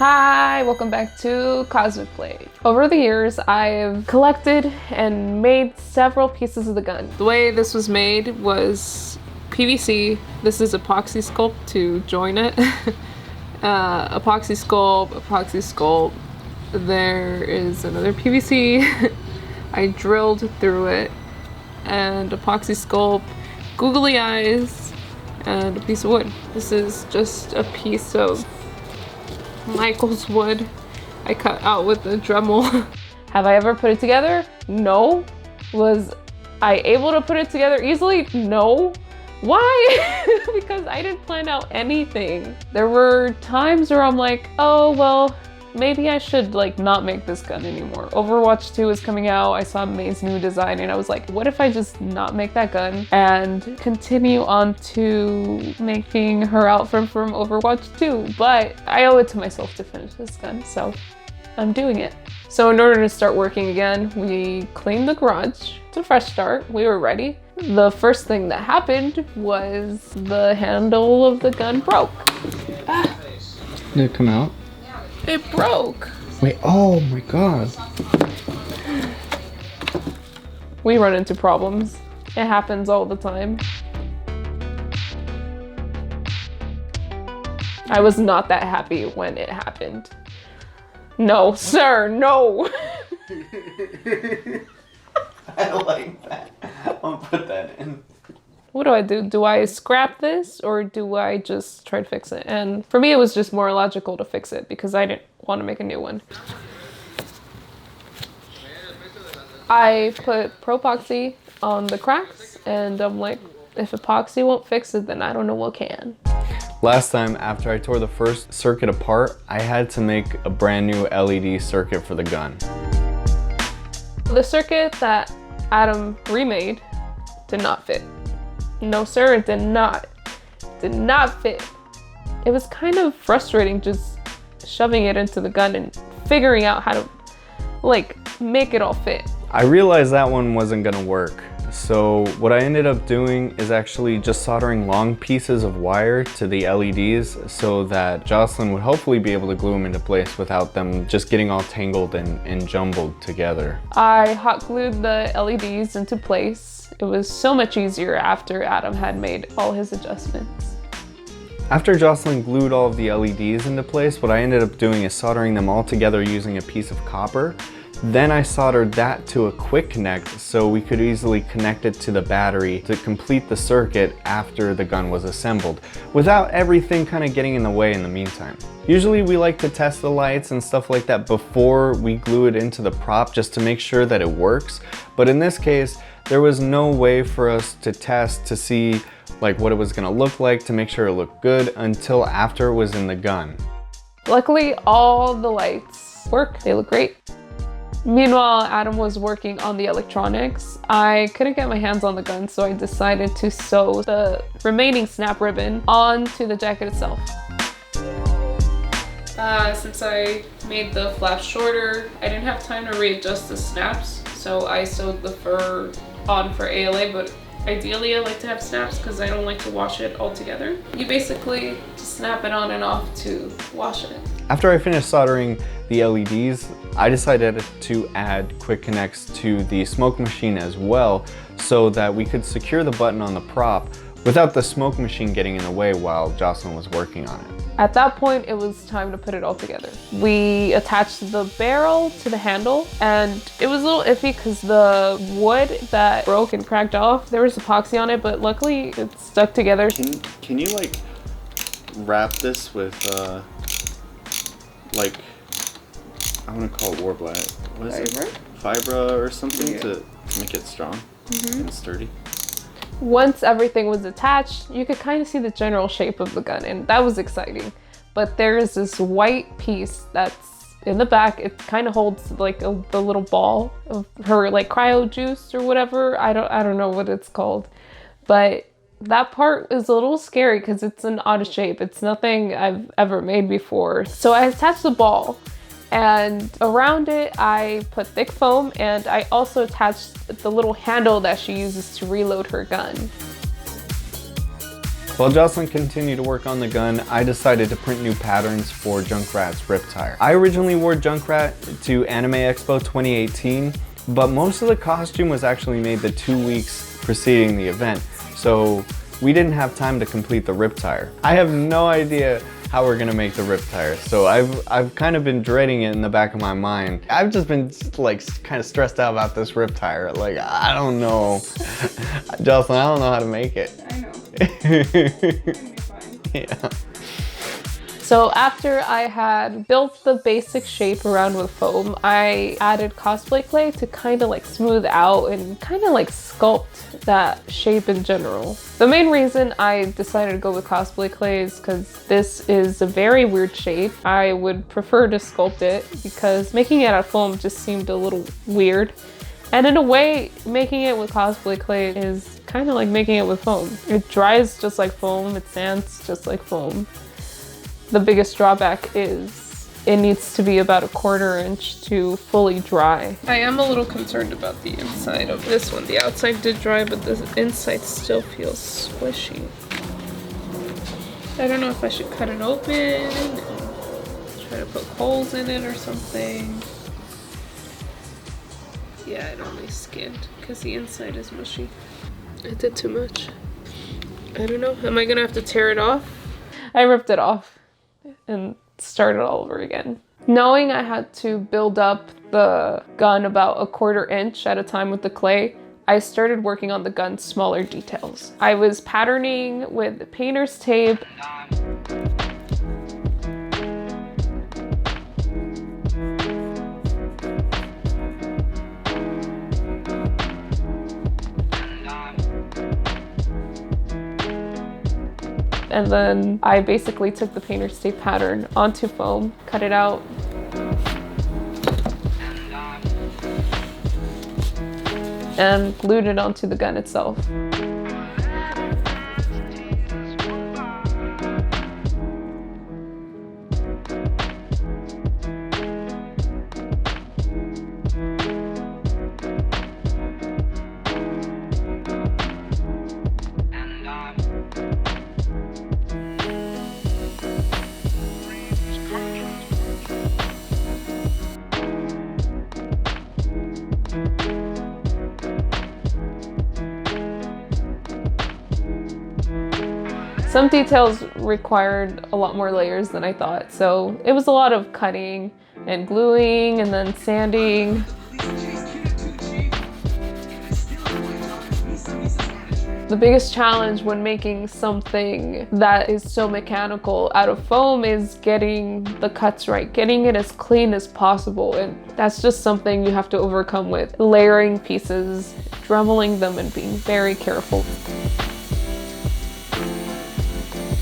Hi, welcome back to Cosplay. Over the years, I've collected and made several pieces of the gun. The way this was made was PVC. This is epoxy sculpt to join it. Epoxy sculpt. There is another PVC. I drilled through it, and epoxy sculpt, googly eyes, and a piece of wood. This is just a piece of Michael's wood I cut out with the Dremel. Have I ever put it together? No. Was I able to put it together easily? No. Why? Because I didn't plan out anything. There were times where I'm like, oh, well, maybe I should not make this gun anymore. Overwatch 2 is coming out. I saw MEI'S new design and I was like, what if I just not make that gun and continue on to making her outfit from Overwatch 2? But I owe it to myself to finish this gun, so I'm doing it. So in order to start working again, we cleaned the garage. It's a fresh start. We were ready. The first thing that happened was the handle of the gun broke. Did it come out? It broke. Wait, oh my god. We run into problems. It happens all the time. I was not that happy when it happened. No, sir, no. I like that. I'll put that in. What do? Do I scrap this or do I just try to fix it? And for me, it was just more logical to fix it because I didn't want to make a new one. I put Pro-Epoxy on the cracks and I'm like, if epoxy won't fix it, then I don't know what can. Last time, after I tore the first circuit apart, I had to make a brand new LED circuit for the gun. The circuit that Adam remade did not fit. No sir, it did not. Did not fit. It was kind of frustrating just shoving it into the gun and figuring out how to make it all fit. I realized that one wasn't gonna work. So what I ended up doing is actually just soldering long pieces of wire to the LEDs so that Jocelyn would hopefully be able to glue them into place without them just getting all tangled and jumbled together. I hot glued the LEDs into place. It was so much easier after Adam had made all his adjustments. After Jocelyn glued all of the LEDs into place, what I ended up doing is soldering them all together using a piece of copper. Then I soldered that to a quick connect so we could easily connect it to the battery to complete the circuit after the gun was assembled, without everything kind of getting in the way in the meantime. Usually we like to test the lights and stuff like that before we glue it into the prop just to make sure that it works. But in this case, there was no way for us to test to see what it was gonna look like to make sure it looked good until after it was in the gun. Luckily, all the lights work. They look great. Meanwhile, Adam was working on the electronics. I couldn't get my hands on the gun, so I decided to sew the remaining snap ribbon onto the jacket itself. Since I made the flap shorter, I didn't have time to readjust the snaps, so I sewed the fur on for ALA, but ideally I like to have snaps because I don't like to wash it all together. You basically just snap it on and off to wash it. After I finished soldering the LEDs, I decided to add quick connects to the smoke machine as well so that we could secure the button on the prop without the smoke machine getting in the way while Jocelyn was working on it. At that point, it was time to put it all together. We attached the barrel to the handle, and it was a little iffy because the wood that broke and cracked off, there was epoxy on it, but luckily it stuck together. Can you wrap this with I want to call it Warblack. What is it? Fibra or something to make it strong and sturdy. Once everything was attached, you could kind of see the general shape of the gun, and that was exciting. But there is this white piece that's in the back. It kind of holds the little ball of her cryo juice or whatever. I don't know what it's called, but that part is a little scary because it's an odd shape. It's nothing I've ever made before. So I attached the ball, and around it I put thick foam, and I also attached the little handle that she uses to reload her gun. While Jocelyn continued to work on the gun, I decided to print new patterns for Junkrat's Riptire. I originally wore Junkrat to Anime Expo 2018, but most of the costume was actually made the 2 weeks preceding the event, so we didn't have time to complete the Riptire. I have no idea how we're gonna make the Riptire, so I've kind of been dreading it in the back of my mind. I've just been like kind of stressed out about this Riptire. Like, I don't know. Jocelyn, I don't know how to make it. I know. It's gonna be fine. Yeah. So after I had built the basic shape around with foam, I added cosplay clay to kind of like smooth out and kind of like sculpt that shape in general. The main reason I decided to go with cosplay clay is because this is a very weird shape. I would prefer to sculpt it because making it out of foam just seemed a little weird. And in a way, making it with cosplay clay is kind of like making it with foam. It dries just like foam, it sands just like foam. The biggest drawback is it needs to be about 1/4 inch to fully dry. I am a little concerned about the inside of this one. The outside did dry, but the inside still feels squishy. I don't know if I should cut it open and try to poke holes in it or something. Yeah, it only skinned because the inside is mushy. I did too much. I don't know. Am I gonna have to tear it off? I ripped it off and start it all over again. Knowing I had to build up the gun about 1/4 inch at a time with the clay, I started working on the gun's smaller details. I was patterning with painter's tape. And then I basically took the painter's tape pattern onto foam, cut it out, and glued it onto the gun itself. Some details required a lot more layers than I thought, so it was a lot of cutting and gluing and then sanding. The biggest challenge when making something that is so mechanical out of foam is getting the cuts right, getting it as clean as possible, and that's just something you have to overcome with layering pieces, dremeling them, and being very careful.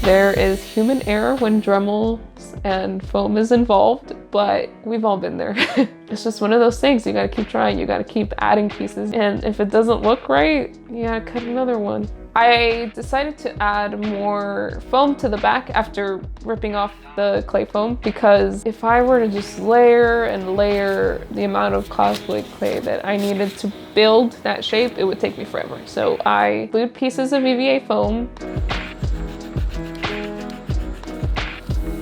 There is human error when Dremels and foam is involved, but we've all been there. It's just one of those things. You gotta keep trying, you gotta keep adding pieces, and if it doesn't look right, you gotta cut another one. I decided to add more foam to the back after ripping off the clay foam, because if I were to just layer and layer the amount of cosplay clay that I needed to build that shape, it would take me forever. So I glued pieces of EVA foam,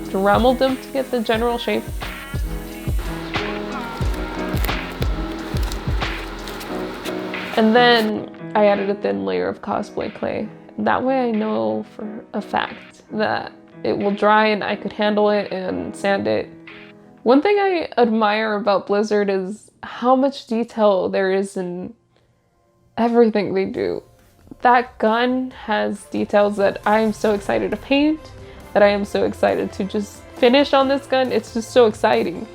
dremeled them to get the general shape. And then I added a thin layer of cosplay clay. That way I know for a fact that it will dry and I could handle it and sand it. One thing I admire about Blizzard is how much detail there is in everything they do. That gun has details that I am so excited to paint, that I am so excited to just finish on this gun. It's just so exciting.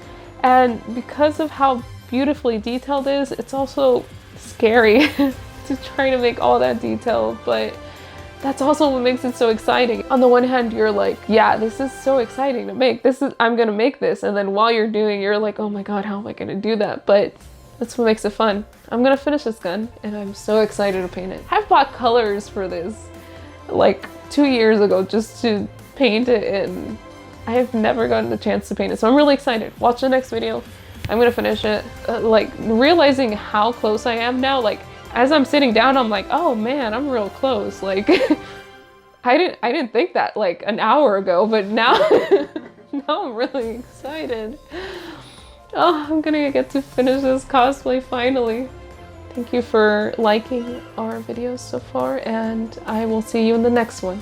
And because of how beautifully detailed it is, it's also scary to try to make all that detail, but that's also what makes it so exciting. On the one hand, you're like, yeah, this is so exciting to make. I'm gonna make this. And then while you're doing, you're like, oh my God, how am I gonna do that? But that's what makes it fun. I'm gonna finish this gun and I'm so excited to paint it. I've bought colors for this like 2 years ago just to paint it, and I have never gotten the chance to paint it. So I'm really excited. Watch the next video. I'm gonna finish it. Like realizing how close I am now, like as I'm sitting down, I'm like, oh man, I'm real close. Like I didn't think that like an hour ago, but now, now I'm really excited. Oh, I'm gonna get to finish this cosplay finally. Thank you for liking our videos so far, and I will see you in the next one.